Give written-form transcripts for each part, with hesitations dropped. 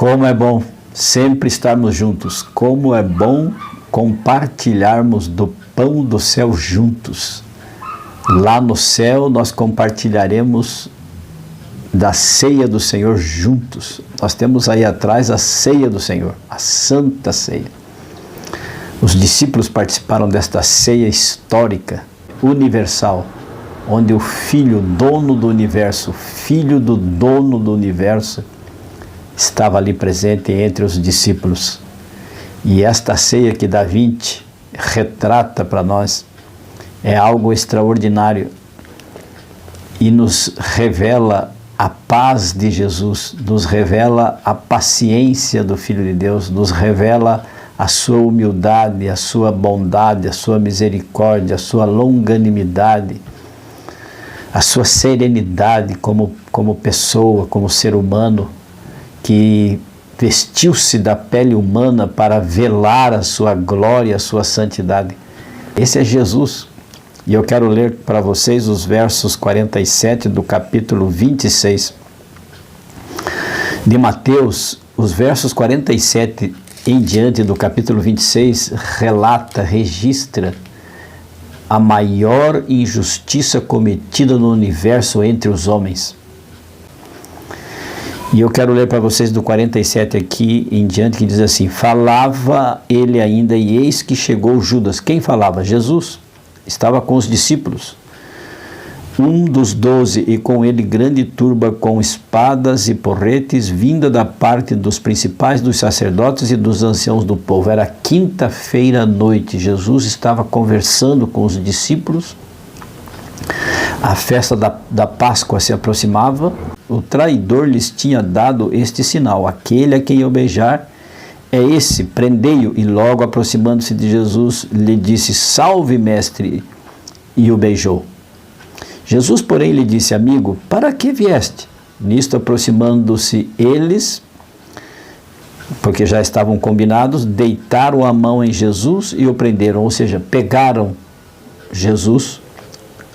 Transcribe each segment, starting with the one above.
Como é bom sempre estarmos juntos, como é bom compartilharmos do pão do céu juntos. Lá no céu nós compartilharemos da ceia do Senhor juntos. Nós temos aí atrás a ceia do Senhor, a Santa Ceia. Os discípulos participaram desta ceia histórica, universal, onde o Filho, dono do universo, Filho do dono do universo, estava ali presente entre os discípulos. E esta ceia que Da Vinci retrata para nós é algo extraordinário e nos revela a paz de Jesus, nos revela a paciência do Filho de Deus, nos revela a sua humildade, a sua bondade, a sua misericórdia, a sua longanimidade, a sua serenidade como pessoa, como ser humano, que vestiu-se da pele humana para velar a sua glória, a sua santidade. Esse é Jesus. E eu quero ler para vocês os versos 47 do capítulo 26 de Mateus. Os versos 47 em diante do capítulo 26 registra a maior injustiça cometida no universo entre os homens. E eu quero ler para vocês do 47 aqui em diante, que diz assim: falava ele ainda, e eis que chegou Judas. Quem falava? Jesus. Estava com os discípulos, um dos 12, e com ele grande turba com espadas e porretes, vinda da parte dos principais dos sacerdotes e dos anciãos do povo. Era quinta-feira à noite, Jesus estava conversando com os discípulos, a festa da Páscoa se aproximava, o traidor lhes tinha dado este sinal: aquele a quem eu beijar é esse, prendei-o. E logo aproximando-se de Jesus, lhe disse: salve, mestre, e o beijou. Jesus, porém, lhe disse: amigo, para que vieste? Nisto, aproximando-se eles, porque já estavam combinados, deitaram a mão em Jesus e o prenderam, ou seja, pegaram Jesus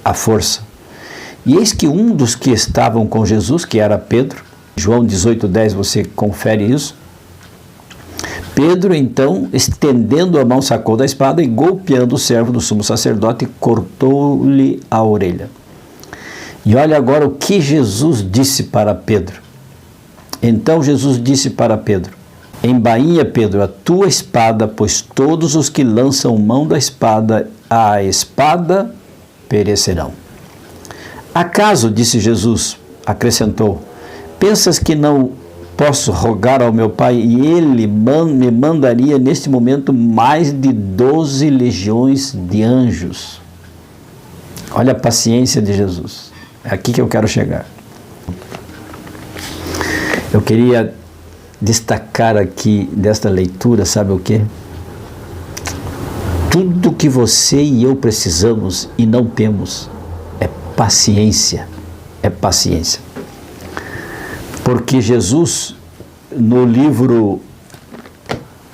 à força. E eis que um dos que estavam com Jesus, que era Pedro, João 18:10, você confere isso, Pedro, então, estendendo a mão, sacou da espada e, golpeando o servo do sumo sacerdote, cortou-lhe a orelha. E olha agora o que Jesus disse para Pedro. Então Jesus disse para Pedro: embainha, Pedro, a tua espada, pois todos os que lançam mão da espada, à espada perecerão. Acaso, disse Jesus, acrescentou, pensas que não posso rogar ao meu Pai e Ele me mandaria neste momento mais de 12 legiões de anjos? Olha a paciência de Jesus. É aqui que eu quero chegar. Eu queria destacar aqui desta leitura, sabe o quê? Tudo que você e eu precisamos e não temos é paciência. É paciência. Porque Jesus, no livro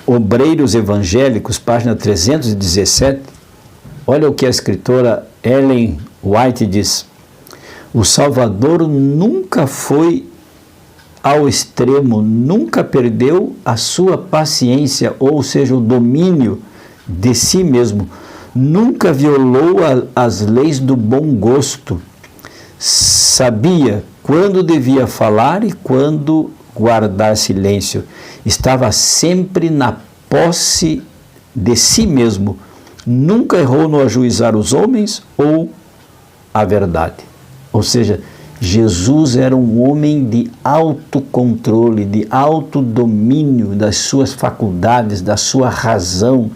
Obreiros Evangélicos, página 317, olha o que a escritora Ellen White diz: o Salvador nunca foi ao extremo, nunca perdeu a sua paciência, ou seja, o domínio de si mesmo, nunca violou as leis do bom gosto, sabia quando devia falar e quando guardar silêncio, estava sempre na posse de si mesmo, nunca errou no ajuizar os homens ou a verdade. Ou seja, Jesus era um homem de autocontrole, de autodomínio das suas faculdades, da sua razão,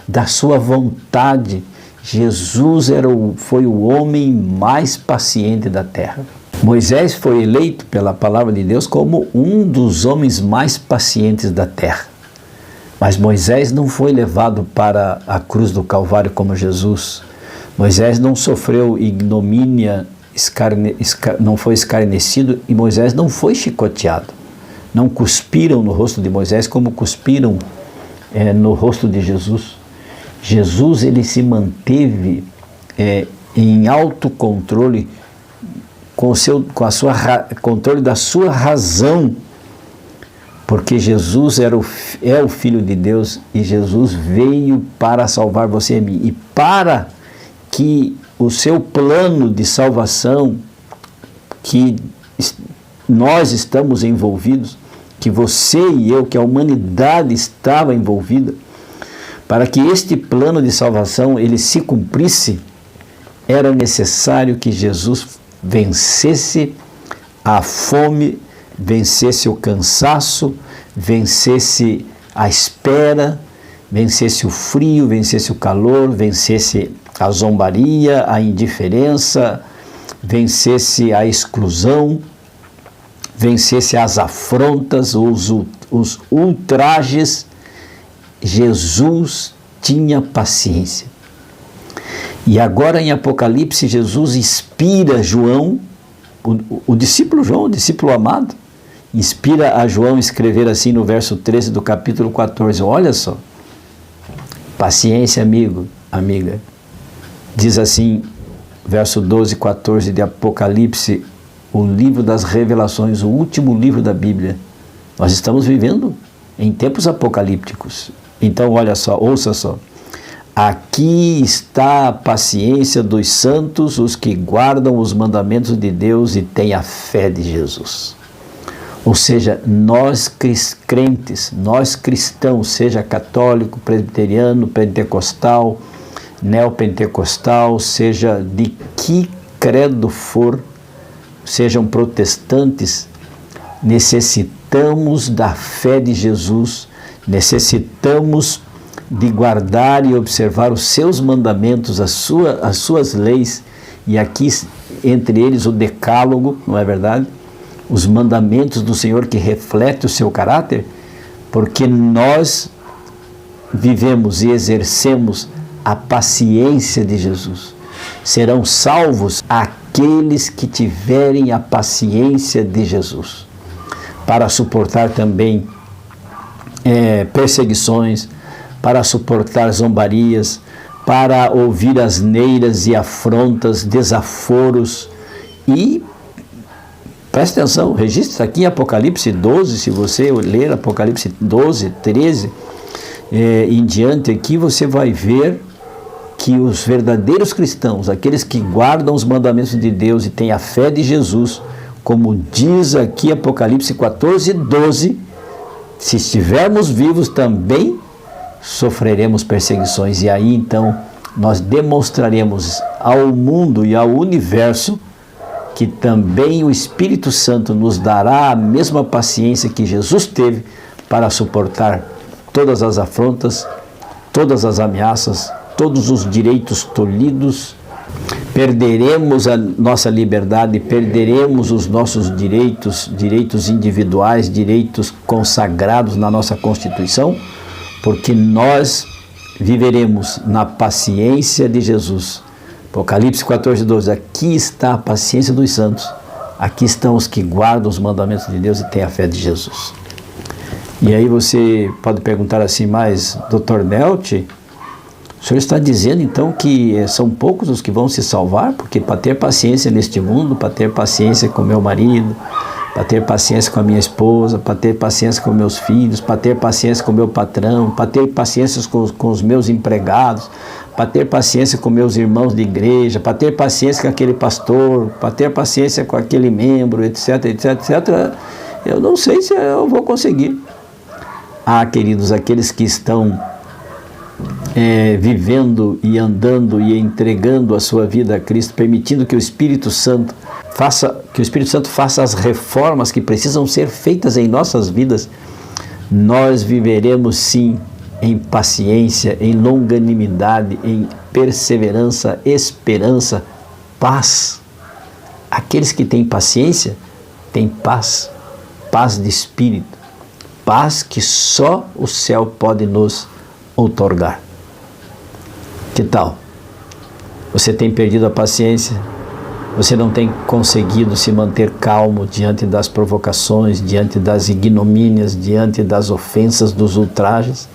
da sua vontade. Jesus foi o homem mais paciente da terra. Moisés foi eleito pela palavra de Deus como um dos homens mais pacientes da terra. Mas Moisés não foi levado para a cruz do Calvário como Jesus. Moisés não sofreu ignomínia, não foi escarnecido, e Moisés não foi chicoteado. Não cuspiram no rosto de Moisés como cuspiram no rosto de Jesus. Jesus, ele se manteve em autocontrole, controle da sua razão, porque Jesus é o Filho de Deus e Jesus veio para salvar você e mim. E para que o seu plano de salvação, que nós estamos envolvidos, que você e eu, que a humanidade estava envolvida, para que este plano de salvação ele se cumprisse, era necessário que Jesus vencesse a fome, vencesse o cansaço, vencesse a espera, vencesse o frio, vencesse o calor, vencesse a zombaria, a indiferença, vencesse a exclusão, vencesse as afrontas, os ultrajes. Jesus tinha paciência. E agora em Apocalipse, Jesus inspira João, o discípulo João, o discípulo amado, inspira a João a escrever assim no verso 13 do capítulo 14. Olha só, paciência, amigo, amiga. Diz assim, verso 12 e 14 de Apocalipse, o livro das revelações, o último livro da Bíblia. Nós estamos vivendo em tempos apocalípticos. Então, olha só, ouça só. Aqui está a paciência dos santos, os que guardam os mandamentos de Deus e têm a fé de Jesus. Ou seja, nós crentes, nós cristãos, seja católico, presbiteriano, pentecostal, neopentecostal, seja de que credo for, sejam protestantes, necessitamos da fé de Jesus, necessitamos de guardar e observar os seus mandamentos, as suas leis, e aqui entre eles o decálogo, não é verdade? Os mandamentos do Senhor que refletem o seu caráter, porque nós vivemos e exercemos a paciência de Jesus. Serão salvos aqueles que tiverem a paciência de Jesus, para suportar também perseguições, para suportar zombarias, para ouvir asneiras e afrontas, desaforos. E preste atenção, registra aqui em Apocalipse 12, se você ler Apocalipse 12, 13 em diante aqui, você vai ver que os verdadeiros cristãos, aqueles que guardam os mandamentos de Deus e têm a fé de Jesus, como diz aqui Apocalipse 14, 12, se estivermos vivos também sofreremos perseguições. E aí então nós demonstraremos ao mundo e ao universo que também o Espírito Santo nos dará a mesma paciência que Jesus teve para suportar todas as afrontas, todas as ameaças, todos os direitos tolhidos. Perderemos a nossa liberdade, perderemos os nossos direitos individuais, direitos consagrados na nossa Constituição, porque nós viveremos na paciência de Jesus. Apocalipse 14, 12, aqui está a paciência dos santos, aqui estão os que guardam os mandamentos de Deus e têm a fé de Jesus. E aí você pode perguntar assim, mas Dr. Nelt, o senhor está dizendo então que são poucos os que vão se salvar? Porque para ter paciência neste mundo, para ter paciência com meu marido, para ter paciência com a minha esposa, para ter paciência com meus filhos, para ter paciência com meu patrão, para ter paciência com os meus empregados, para ter paciência com meus irmãos de igreja, para ter paciência com aquele pastor, para ter paciência com aquele membro, etc, etc, etc, eu não sei se eu vou conseguir. Ah, queridos, aqueles que estão vivendo e andando e entregando a sua vida a Cristo, permitindo que o Espírito Santo faça as reformas que precisam ser feitas em nossas vidas, nós viveremos sim em paciência, em longanimidade, em perseverança, esperança, paz. Aqueles que têm paciência têm paz, paz de espírito, paz que só o céu pode nos outorgar. Que tal? Você tem perdido a paciência? Você não tem conseguido se manter calmo diante das provocações, diante das ignomínias, diante das ofensas, dos ultrajes?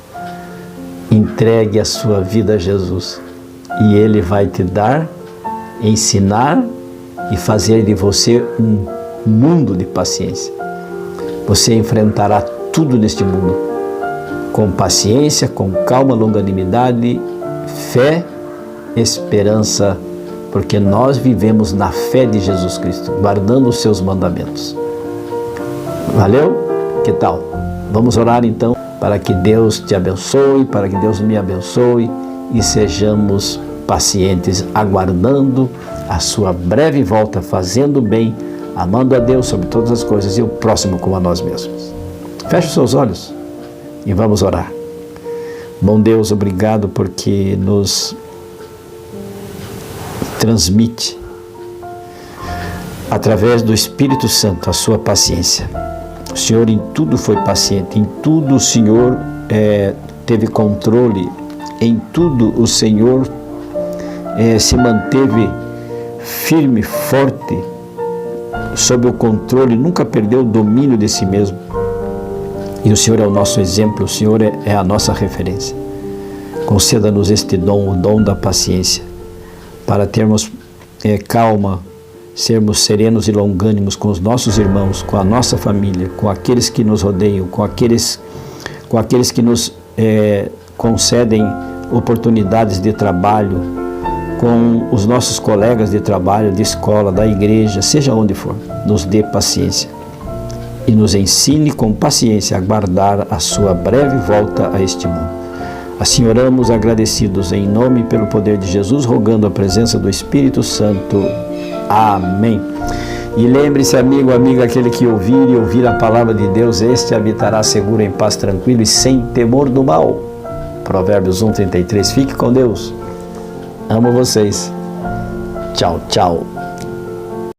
Entregue a sua vida a Jesus e Ele vai te dar, ensinar e fazer de você um mundo de paciência. Você enfrentará tudo neste mundo, com paciência, com calma, longanimidade, fé, esperança, porque nós vivemos na fé de Jesus Cristo, guardando os seus mandamentos. Valeu? Que tal? Vamos orar então para que Deus te abençoe, para que Deus me abençoe e sejamos pacientes, aguardando a sua breve volta, fazendo bem, amando a Deus sobre todas as coisas e o próximo como a nós mesmos. Feche os seus olhos e vamos orar. Bom Deus, obrigado porque nos transmite através do Espírito Santo a sua paciência. O Senhor em tudo foi paciente, em tudo o Senhor teve controle, em tudo o Senhor se manteve firme, forte, sob o controle, nunca perdeu o domínio de si mesmo. E o Senhor é o nosso exemplo, o Senhor é a nossa referência. Conceda-nos este dom, o dom da paciência, para termos calma, sermos serenos e longânimos com os nossos irmãos, com a nossa família, com aqueles que nos rodeiam, com aqueles que nos concedem oportunidades de trabalho, com os nossos colegas de trabalho, de escola, da igreja, seja onde for. Nos dê paciência e nos ensine com paciência a aguardar a sua breve volta a este mundo. Assim oramos agradecidos em nome e pelo poder de Jesus, rogando a presença do Espírito Santo. Amém. E lembre-se, amigo, amiga, aquele que ouvir a palavra de Deus, este habitará seguro, em paz, tranquilo e sem temor do mal. Provérbios 1:33. Fique com Deus. Amo vocês. Tchau, tchau.